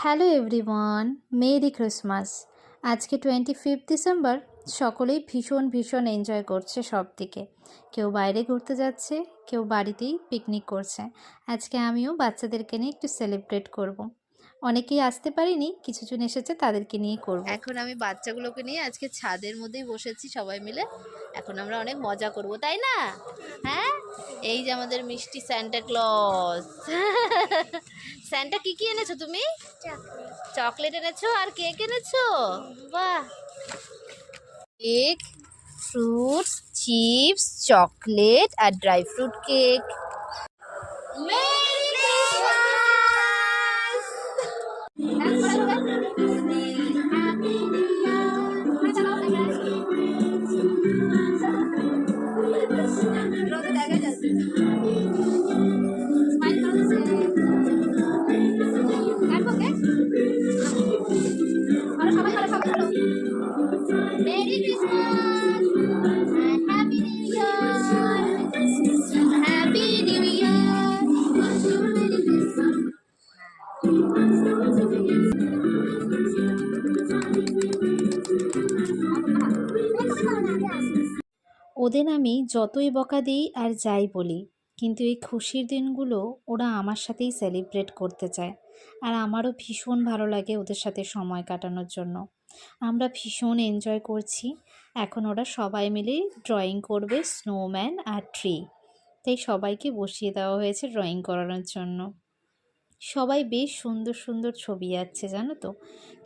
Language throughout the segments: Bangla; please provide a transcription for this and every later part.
Hello everyone, merry Christmas. আজকে 25 ডিসেম্বর। সকলেই ভীষণ ভীষণ এনজয় করছে সব দিকে। কেউ বাইরে ঘুরতে যাচ্ছে, কেউ বাড়িতেই পিকনিক করছে। আজকে আমিও বাচ্চাদেরকে নিয়ে একটু সেলিব্রেট করব। অনেকেই আসতে পারিনি, কিছুজন এসেছে, তাদেরকে নিয়ে করব। এখন আমি বাচ্চাগুলোকে নিয়ে আজকে ছাদের মধ্যেই বসেছি সবাই মিলে। এখন আমরা অনেক মজা করব, তাই না? হ্যাঁ, এই যে আমাদের মিষ্টি স্যান্টা ক্লজ। স্যান্টা কি কি এনেছো তুমি? চকলেট এনেছো আর কেক এনেছো? বাহ! কেক, ফ্রুটস, চিপস, চকলেট আর dry fruit cake. Merry Christmas and Happy New Year. Happy New Year. ওদের আমি যতই বকা দিই আর যাই বলি, কিন্তু এই খুশির দিনগুলো ওরা আমার সাথেই সেলিব্রেট করতে চায়। আর আমারও ভীষণ ভালো লাগে ওদের সাথে সময় কাটানোর জন্য। আমরা ভীষণ এনজয় করছি। এখন ওরা সবাই মিলে ড্রয়িং করবে, স্নোম্যান আর ট্রি। তাই সবাইকে বসিয়ে দেওয়া হয়েছে ড্রয়িং করানোর জন্য। সবাই বেশ সুন্দর সুন্দর ছবি আঁকছে, জানো তো।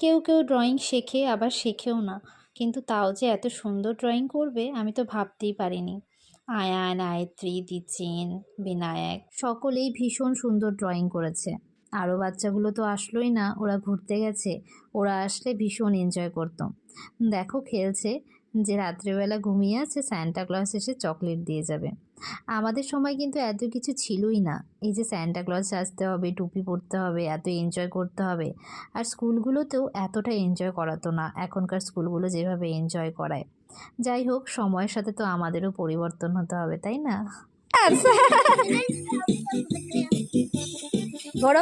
কেউ কেউ ড্রয়িং শেখে, আবার শেখেও না, কিন্তু তাও যে এত সুন্দর ড্রয়িং করবে আমি তো ভাবতেই পারিনি। আয়ান, আয়ত্রী, দিচিন, বিনায়ক সকলেই ভীষণ সুন্দর ড্রয়িং করেছে। আরও বাচ্চাগুলো তো আসলোই না, ওরা ঘুরতে গেছে। ওরা আসলে ভীষণ এনজয় করতো। দেখো খেলছে যে রাত্রেবেলা ঘুমিয়ে আছে, সান্টা ক্লজ এসে চকলেট দিয়ে যাবে। আমাদের সময় কিন্তু এত কিছু ছিলই না। এই যে সান্টা ক্লজ আসতে হবে, টুপি পরতে হবে, এত এনজয় করতে হবে। আর স্কুলগুলোতেও এতটা এনজয় করাতো না এখনকার স্কুলগুলো যেভাবে এনজয় করায়। যাই হোক, সময়ের সাথে তো আমাদেরও পরিবর্তন হতে হবে, তাই না? বড়